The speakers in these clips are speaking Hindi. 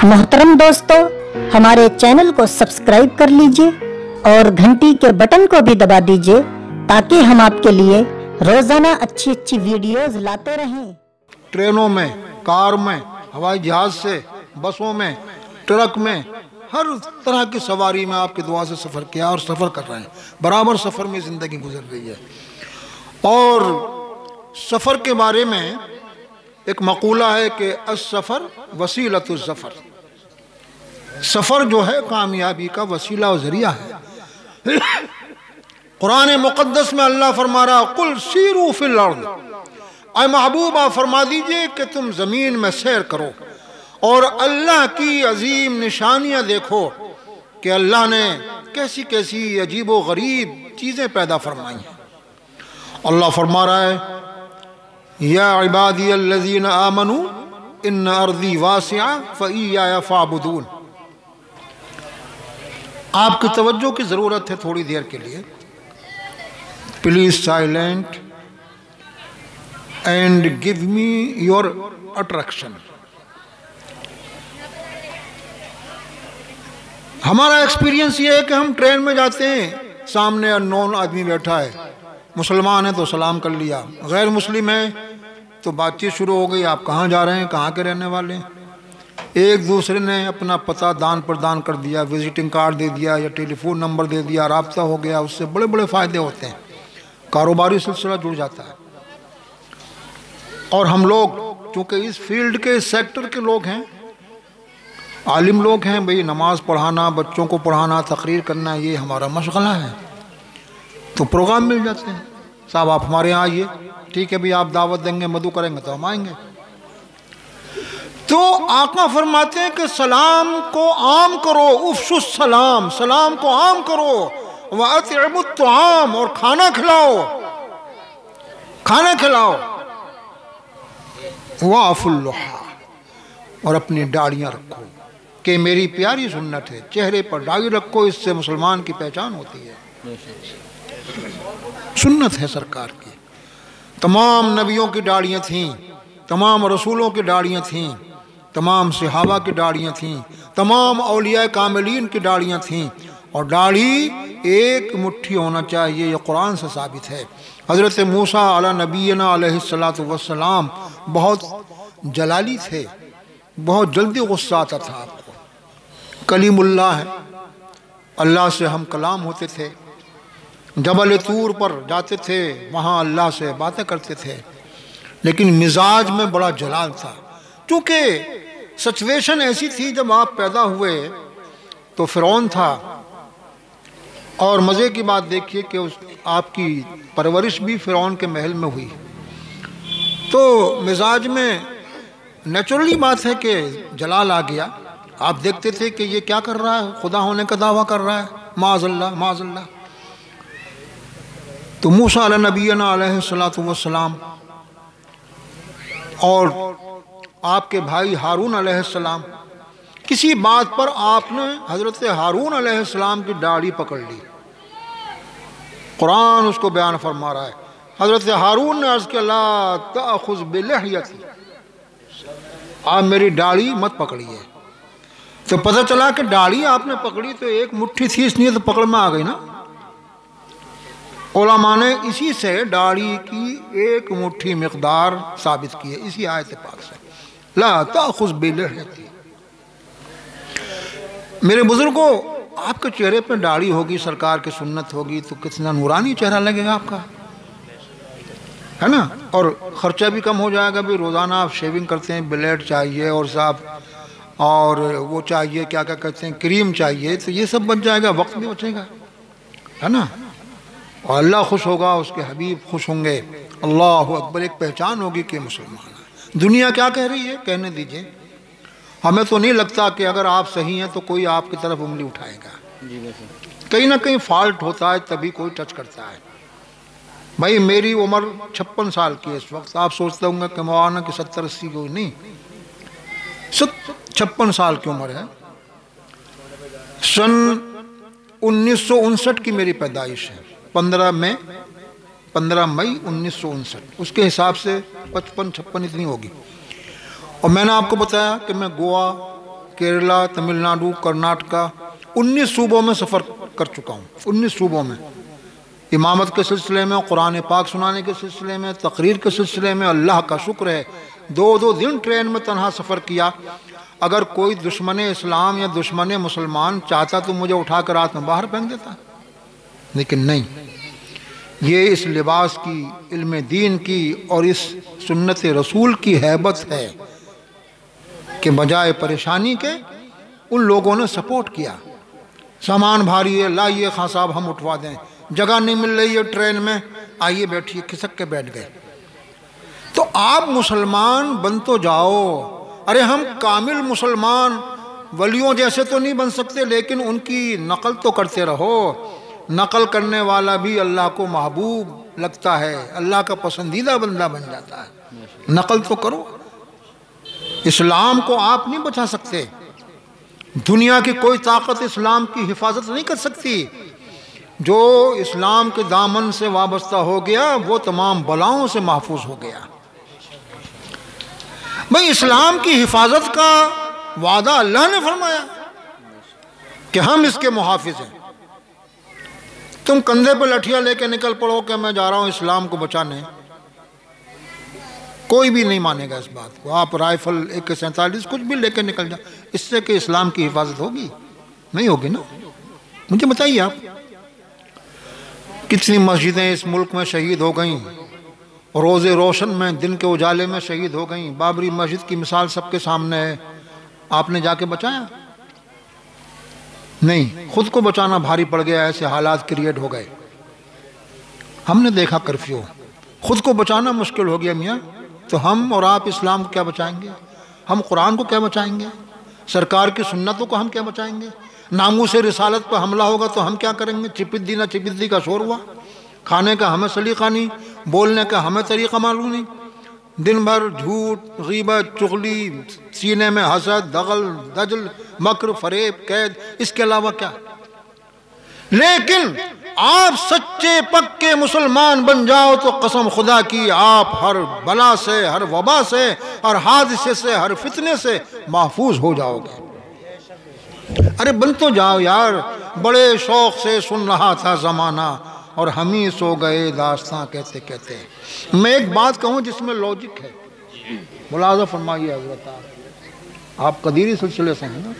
मोहतरम दोस्तों, हमारे चैनल को सब्सक्राइब कर लीजिए और घंटी के बटन को भी दबा दीजिए ताकि हम आपके लिए रोजाना अच्छी अच्छी वीडियोस लाते रहें। ट्रेनों में, कार में, हवाई जहाज से, बसों में, ट्रक में, हर तरह की सवारी में आपकी दुआ से सफ़र किया और सफ़र कर रहे हैं। बराबर सफ़र में ज़िंदगी गुजर रही है। और सफ़र के बारे में एक मकूला है कि अस-सफ़र वसीलतुज़्ज़फ़र, सफ़र जो है कामयाबी का वसीला और ज़रिया है। कुरान मुक़द्दस में अल्लाह फरमा रहा, कुल सीरू फिल अर्ज़, ऐ महबूब आप फरमा दीजिए कि तुम ज़मीन में सैर करो और अल्लाह की अजीम निशानियाँ देखो कि अल्लाह ने कैसी कैसी अजीब व गरीब चीज़ें पैदा फरमाई हैं। अल्लाह फरमा रहा है, या इबादी अल्लज़ीना आमनू इन्न अर्दी वासिआ फ़इय्या फ़अबुदून। आपकी तवज्जो की ज़रूरत है थोड़ी देर के लिए। Please silent and give me your attraction. हमारा एक्सपीरियंस ये है कि हम ट्रेन में जाते हैं, सामने अननोन आदमी बैठा है, मुसलमान है तो सलाम कर लिया, गैर मुस्लिम है तो बातचीत शुरू हो गई, आप कहाँ जा रहे हैं, कहाँ के रहने वाले हैं। एक दूसरे ने अपना पता दान प्रदान कर दिया, विजिटिंग कार्ड दे दिया या टेलीफोन नंबर दे दिया, राब्ता हो गया। उससे बड़े बड़े फ़ायदे होते हैं, कारोबारी सिलसिला जुड़ जाता है। और हम लोग चूँकि इस फील्ड के, इस सेक्टर के लोग हैं, आलिम लोग हैं, भाई नमाज पढ़ाना, बच्चों को पढ़ाना, तकरीर करना, ये हमारा मशगला है, तो प्रोग्राम मिल जाते हैं। साहब आप हमारे यहाँ आइए, ठीक है भाई, आप दावत देंगे, मदु करेंगे तो हम आएंगे। तो आका फरमाते हैं कि सलाम को आम करो, उफ्शुस सलाम, सलाम को आम करो, व अतिमुत तुआम, और खाना खिलाओ, खाना खिलाओ, वाफुल लुहा, और अपनी दाढ़ियाँ रखो, कि मेरी प्यारी सुन्नत है, चेहरे पर दाढ़ी रखो, इससे मुसलमान की पहचान होती है, सुन्नत है सरकार की। तमाम नबियों की दाढ़ियाँ थीं, तमाम रसूलों की दाढ़ियाँ थीं, तमाम सहाबा की दाढ़ियाँ थीं, तमाम औलिया कामिलीन की दाढ़ियाँ थीं, और दाढ़ी एक मुट्ठी होना चाहिए, ये कुरान से साबित है। हज़रत मूसा अला नबीना अलैहिस्सलातु वस्सलाम बहुत जलाली थे, बहुत जल्दी गुस्सा आता था आपको। कलीमुल्लाह है, अल्लाह से हम कलाम होते थे, जबल तूर पर जाते थे, वहाँ अल्लाह से बातें करते थे, लेकिन मिजाज में बड़ा जलाल था। क्योंकि सिचुएशन ऐसी थी, जब आप पैदा हुए तो फ़िरौन था, और मज़े की बात देखिए कि आपकी परवरिश भी फ़िरौन के महल में हुई, तो मिजाज में नेचुरली बात है कि जलाल आ गया। आप देखते थे कि ये क्या कर रहा है, खुदा होने का दावा कर रहा है, माज़अल्लाह माज़अल्लाह। तो मूसा अला नबीना अलैहिस्सलातु वस्सलाम और आपके भाई हारून अलैहिस्सलाम, किसी बात पर आपने हज़रत हारून अलैहिस्सलाम की दाढ़ी पकड़ ली। कुरान उसको बयान फरमा रहा है, हज़रत हारून ने अर्ज़ किया, ला ताख़ुज़ बिलिह्यती, आप मेरी दाढ़ी मत पकड़िए। तो पता चला कि दाढ़ी आपने पकड़ी तो एक मुट्ठी थी, इसलिए तो पकड़ में आ गई ना। उलमा ने इसी से दाढ़ी की एक मुट्ठी मिक़दार साबित की है, इसी आयत पाक से, ला ताख़ुज़ बिलिह्यती। मेरे बुजुर्गों, आपके चेहरे पे दाढ़ी होगी, सरकार की सुन्नत होगी, तो कितना नूरानी चेहरा लगेगा आपका, है ना। और ख़र्चा भी कम हो जाएगा। भी रोज़ाना आप शेविंग करते हैं, ब्लेड चाहिए, और साहब और वो चाहिए, क्या क्या कहते हैं, क्रीम चाहिए, तो ये सब बच जाएगा, वक्त भी बचेगा, है ना। और अल्लाह खुश होगा, उसके हबीब खुश होंगे। अल्लाह अकबर, एक पहचान होगी कि मुसलमान है। दुनिया क्या कह रही है, कहने दीजिए। हमें तो नहीं लगता कि अगर आप सही हैं तो कोई आपकी तरफ उंगली उठाएगा। कहीं ना कहीं फॉल्ट होता है, तभी कोई टच करता है। भाई मेरी उम्र 56 साल की है इस वक्त। आप सोचते होंगे कि मौलाना की 70-80 कोई नहीं, 56 साल की उम्र है। सन 1959 की मेरी पैदाइश है, 15 मई 1959। उसके हिसाब से 55-56 इतनी होगी। और मैंने आपको बताया कि मैं गोवा केरला, तमिलनाडु, कर्नाटका, 19 सूबों में सफ़र कर चुका हूँ। 19 सूबों में इमामत के सिलसिले में, कुरान पाक सुनाने के सिलसिले में, तकरीर के सिलसिले में। अल्लाह का शुक्र है 2-2 दिन ट्रेन में तनहा सफ़र किया। अगर कोई दुश्मन इस्लाम या दुश्मन मुसलमान चाहता तो मुझे उठा कर रात में बाहर फेंक देता, लेकिन नहीं। ये इस लिबास की, इल्म दीन की और इस सुन्नत रसूल की हैबत है कि बजाय परेशानी के उन लोगों ने सपोर्ट किया। सामान भारी है, लाइए खां साहब हम उठवा दें, जगह नहीं मिल रही है ट्रेन में, आइए बैठिए, खिसक के बैठ गए। तो आप मुसलमान बन तो जाओ। अरे हम कामिल मुसलमान वलियों जैसे तो नहीं बन सकते, लेकिन उनकी नकल तो करते रहो। नकल करने वाला भी अल्लाह को महबूब लगता है, अल्लाह का पसंदीदा बंदा बन जाता है। नकल तो करो। इस्लाम को आप नहीं बचा सकते। दुनिया की कोई ताकत इस्लाम की हिफाजत नहीं कर सकती। जो इस्लाम के दामन से वाबस्ता हो गया वो तमाम बलाओं से महफूज हो गया। भाई इस्लाम की हिफाजत का वादा अल्लाह ने फरमाया कि हम इसके मुहाफिज हैं। तुम कंधे पर लठियां लेके निकल पड़ो कि मैं जा रहा हूं इस्लाम को बचाने, कोई भी नहीं मानेगा इस बात को। आप राइफल AK-47 कुछ भी लेके निकल जाओ, इससे कि इस्लाम की हिफाजत होगी? नहीं होगी ना। मुझे बताइए आप, कितनी मस्जिदें इस मुल्क में शहीद हो गईं, रोज़े रोशन में, दिन के उजाले में शहीद हो गईं। बाबरी मस्जिद की मिसाल सबके सामने है। आपने जाके बचाया? नहीं, खुद को बचाना भारी पड़ गया, ऐसे हालात क्रिएट हो गए। हमने देखा कर्फ्यू, खुद को बचाना मुश्किल हो गया मियाँ, तो हम और आप इस्लाम को क्या बचाएंगे? हम कुरान को क्या बचाएंगे? सरकार की सुन्नतों को हम क्या बचाएंगे? नामूस रिसालत पर हमला होगा तो हम क्या करेंगे? चिपिद्दी ना चिपिद्दी का शोर हुआ, खाने का हमें सलीका नहीं, बोलने का हमें तरीका मालूम नहीं, दिन भर झूठ, ग़ीबत, चुगली, सीने में हसद, दगल, दजल, मक्र, फरेब, कैद, इसके अलावा क्या? लेकिन आप सच्चे पक्के मुसलमान बन जाओ तो कसम खुदा की आप हर बला से, हर वबा से, हर हादसे से, हर फितने से महफूज हो जाओगे। अरे बन तो जाओ यार। बड़े शौक से सुन रहा था ज़माना और हम ही सो गए दास्तां कहते कहते। मैं एक बात कहूँ जिसमें लॉजिक है, मुलाज़ा फरमाइए हज़रत। आप कदीरी सिलसिले से हैं ना?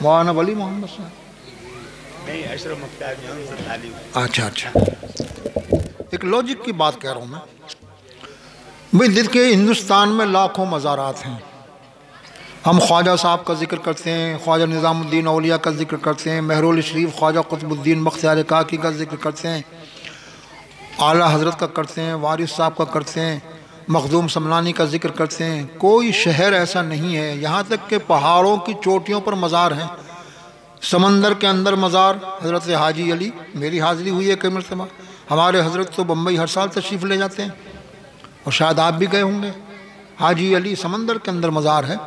मौलाना वली मोहम्मद साहब? अच्छा अच्छा, एक लॉजिक की बात कह रहा हूँ मैं। भाई देखिए, हिंदुस्तान में लाखों मज़ारात हैं। हम ख्वाजा साहब का जिक्र करते हैं, ख्वाजा निज़ामुद्दीन औलिया का जिक्र करते हैं, महरुल शरीफ ख्वाजा कुतुबुद्दीन बख्तियार काकी का जिक्र करते हैं, आला हज़रत का करते हैं, वारिस साहब का करते हैं, मखदूम समलानी का जिक्र करते हैं। कोई शहर ऐसा नहीं है, यहाँ तक के पहाड़ों की चोटियों पर मज़ार हैं। समंदर के अंदर मज़ार हज़रत हाजी अली, मेरी हाज़िरी हुई है कई मरतबा। हमारे हज़रत तो बम्बई हर साल तशरीफ़ ले जाते हैं, और शायद आप भी गए होंगे। हाजी अली समंदर के अंदर मज़ार है।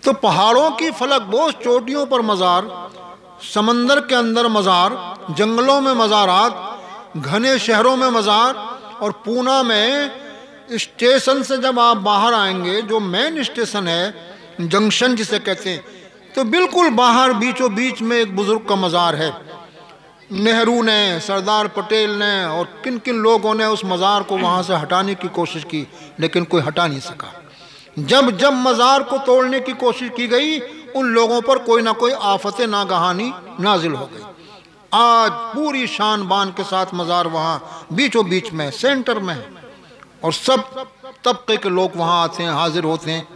तो पहाड़ों की फलकबोस चोटियों पर मज़ार, समंदर के अंदर मज़ार, जंगलों में मज़ारात, घने शहरों में मज़ार, और पूना में स्टेशन से जब आप बाहर आएंगे, जो मेन स्टेशन है, जंक्शन जिसे कहते हैं, तो बिल्कुल बाहर बीचों बीच में एक बुज़ुर्ग का मज़ार है। नेहरू ने, सरदार पटेल ने और किन किन लोगों ने उस मज़ार को वहाँ से हटाने की कोशिश की, लेकिन कोई हटा नहीं सका। जब जब मज़ार को तोड़ने की कोशिश की गई, उन लोगों पर कोई ना कोई आफत नागहानी नाजिल हो गई। आज पूरी शान बान के साथ मज़ार वहाँ बीचों बीच में, सेंटर में है, और सब तबके के लोग वहाँ आते हैं, हाजिर होते हैं,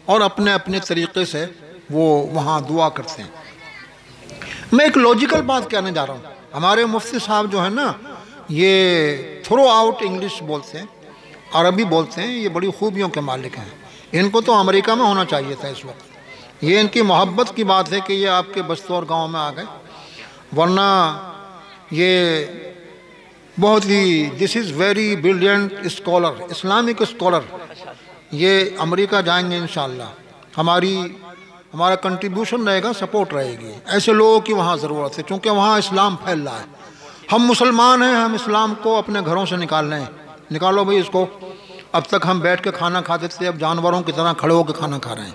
और अपने अपने तरीक़े से वो वहाँ दुआ करते हैं। मैं एक लॉजिकल बात कहने जा रहा हूँ। हमारे मुफ्ती साहब जो है ना, ये थ्रो आउट इंग्लिश बोलते हैं, अरबी बोलते हैं, ये बड़ी खूबियों के मालिक हैं। इनको तो अमेरिका में होना चाहिए था इस वक्त। ये इनकी मोहब्बत की बात है कि ये आपके बस्तौर गांव में आ गए, वरना ये बहुत ही, this is very brilliant scholar, Islamic scholar. ये अमेरिका जाएंगे इंशाअल्लाह। हमारा कंट्रीब्यूशन रहेगा, सपोर्ट रहेगी। ऐसे लोगों की वहाँ ज़रूरत है, क्योंकि वहाँ इस्लाम फैल रहा है। हम मुसलमान हैं, हम इस्लाम को अपने घरों से निकाल रहे हैं। निकालो भाई इसको। अब तक हम बैठ के खाना खाते थे, अब जानवरों की तरह खड़े होकर खाना खा रहे हैं।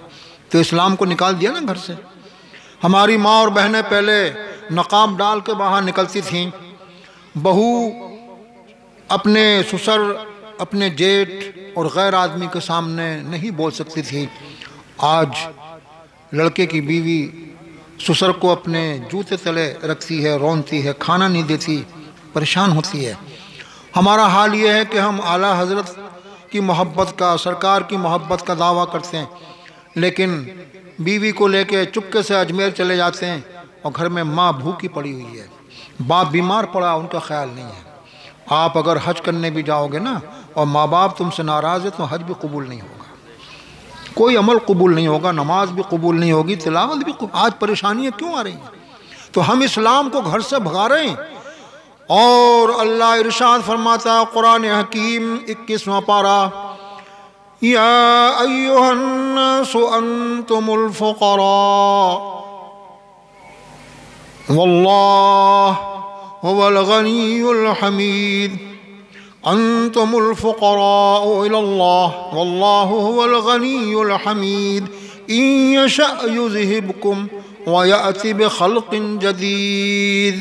तो इस्लाम को निकाल दिया ना घर से। हमारी माँ और बहनें पहले नकाब डाल के बाहर निकलती थीं। बहू अपने ससुर, अपने जेठ और गैर आदमी के सामने नहीं बोल सकती थी। आज लड़के की बीवी ससुर को अपने जूते तले रखती है, रोनती है, खाना नहीं देती, परेशान होती है। हमारा हाल ये है कि हम आला हज़रत की मोहब्बत का, सरकार की मोहब्बत का दावा करते हैं, लेकिन बीवी को लेके चुपके से अजमेर चले जाते हैं और घर में माँ भूखी पड़ी हुई है, बाप बीमार पड़ा, उनका ख्याल नहीं है। आप अगर हज करने भी जाओगे ना और माँ बाप तुमसे नाराज़ है तो हज भी कबूल नहीं होगा, कोई अमल कबूल नहीं होगा, नमाज भी कबूल नहीं होगी, तिलावत भी आज परेशानियाँ क्यों आ रही हैं? तो हम इस्लाम को घर से भगा रहे हैं। और अल्लाह इरशाद फरमाता है कुरान हकीम 21वां पारा, या अय्युहन्नासु अंतुमुल फुक़रा वल्लाहु हुवल गनियुल हमीद, अंतुमुल फुक़रा इलल्लाह वल्लाहु हुवल गनियुल हमीद, इन यशअ युज़हिबकुम व यअति बिखल्क़िन जदीद।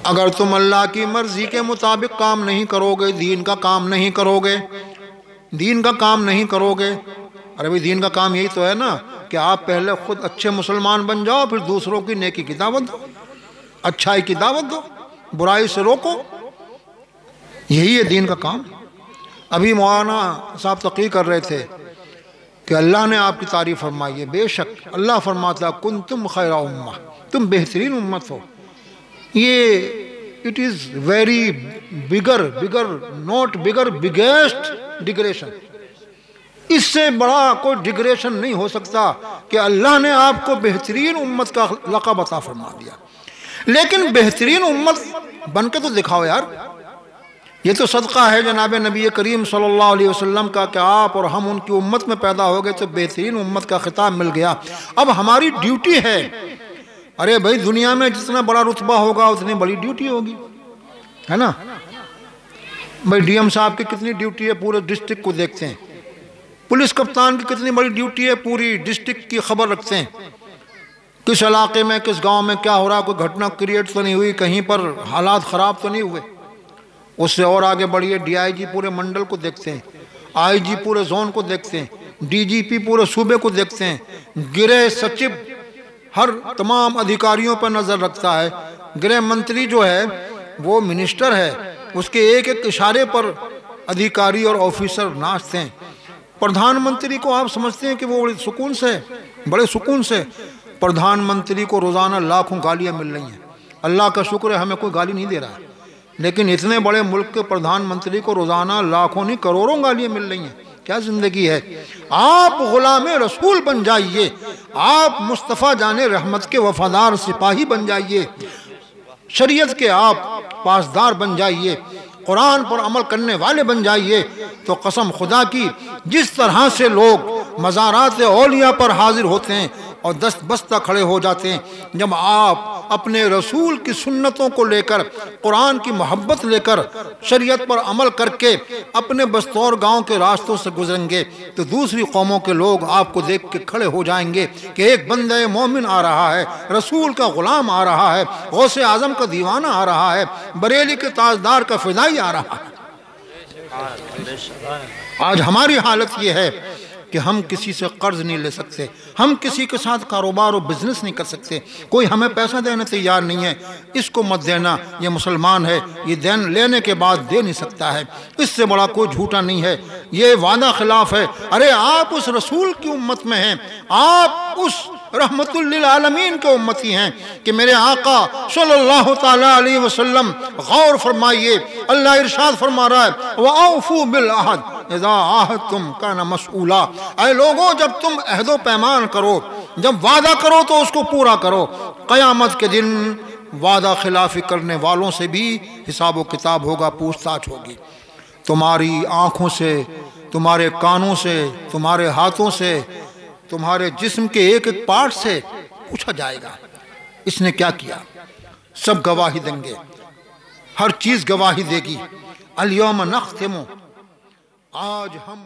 अगर तुम अल्लाह की मर्जी के मुताबिक काम नहीं करोगे, दीन का काम नहीं करोगे, दीन का काम नहीं करोगे, अरे भाई दीन का काम यही तो है ना कि आप पहले खुद अच्छे मुसलमान बन जाओ, फिर दूसरों की नेकी की दावत दो, अच्छाई की दावत दो, बुराई से रोको, यही है दीन का काम। अभी मौलाना साहब तक़रीर कर रहे थे कि अल्लाह ने आपकी तारीफ़ फरमाई है। बेशक अल्लाह फरमाता कुंतुम खैरा उम्मा, तुम बेहतरीन उम्मत हो। ये it is very bigger not bigger, biggest digression, इससे बड़ा कोई डिग्रेशन नहीं हो सकता कि अल्लाह ने आपको बेहतरीन उम्मत का लक़ब अता फरमा दिया। लेकिन बेहतरीन उम्मत बन के तो दिखाओ यार। ये तो सदका है जनाब नबी करीम सल्लल्लाहु अलैहि वसल्लम का कि आप और हम उनकी उम्मत में पैदा हो गए तो बेहतरीन उम्मत का खिताब मिल गया। अब हमारी ड्यूटी है, अरे भाई दुनिया में जितना बड़ा रुतबा होगा उतनी बड़ी ड्यूटी होगी, है ना भाई। डीएम साहब की कितनी ड्यूटी है, पूरे डिस्ट्रिक्ट को देखते हैं। पुलिस कप्तान की कितनी बड़ी ड्यूटी है, पूरी डिस्ट्रिक्ट की खबर रखते हैं, किस इलाके में किस गांव में क्या हो रहा, कोई घटना क्रिएट तो नहीं हुई, कहीं पर हालात ख़राब तो नहीं हुए। उससे और आगे बढ़िए, डीआईजी पूरे मंडल को देखते हैं, आईजी पूरे जोन को देखते हैं, डीजीपी पूरे सूबे को देखते हैं, गृह सचिव हर तमाम अधिकारियों पर नज़र रखता है, गृह मंत्री जो है वो मिनिस्टर है, उसके एक एक इशारे पर अधिकारी और ऑफिसर नाचते हैं। प्रधानमंत्री को आप समझते हैं कि वो बड़े सुकून से प्रधानमंत्री को रोज़ाना लाखों गालियाँ मिल रही हैं। अल्लाह का शुक्र है हमें कोई गाली नहीं दे रहा है, लेकिन इतने बड़े मुल्क के प्रधानमंत्री को रोज़ाना लाखों नहीं करोड़ों गालियाँ मिल रही हैं। क्या ज़िंदगी है। आप गुलाम रसूल बन जाइए, आप मुस्तफ़ा जाने रहमत के वफादार सिपाही बन जाइए, शरीयत के आप पासदार बन जाइए, कुरान पर अमल करने वाले बन जाइए, तो कसम खुदा की जिस तरह से लोग मज़ारात औलिया पर हाजिर होते हैं और दस्त बस्ता खड़े हो जाते हैं, जब आप अपने रसूल की सुन्नतों को लेकर, कुरान की मोहब्बत लेकर, शरीयत पर अमल करके अपने बस्तौर गांव के रास्तों से गुजरेंगे, तो दूसरी कौमों के लोग आपको देख के खड़े हो जाएंगे कि एक बंदे मोमिन आ रहा है, रसूल का गुलाम आ रहा है, गौसे आजम का दीवाना आ रहा है, बरेली के ताजदार का फिदाई आ रहा है। आज हमारी हालत ये है कि हम किसी से कर्ज नहीं ले सकते, हम किसी के साथ कारोबार और बिजनेस नहीं कर सकते, कोई हमें पैसा देने तैयार नहीं है। इसको मत देना, ये मुसलमान है, ये देन लेने के बाद दे नहीं सकता है, इससे बड़ा कोई झूठा नहीं है, ये वादा खिलाफ है। अरे आप उस रसूल की उम्मत में हैं, आप उस रहमतुल लिल आलमीन के उम्मती हैं कि मेरे आका सल्लल्लाहु ताला अलैहि वसल्लम, गौर फरमाइए, अल्लाह इरशाद फरमा रहा है वऔफू बिल अहद इज़ा आहदतुम काना मसऊला। ऐ लोगों, जब तुम अहदो पैमान करो, जब वादा करो तो उसको पूरा करो। क़यामत के दिन वादा खिलाफी करने वालों से भी हिसाब व किताब होगा, पूछताछ होगी। तुम्हारी आँखों से, तुम्हारे कानों से, तुम्हारे हाथों से, तुम्हारे जिस्म के एक एक पार्ट से पूछा जाएगा इसने क्या किया। सब गवाही देंगे, हर चीज़ गवाही देगी। अल यौम नख्तिमु, आज हम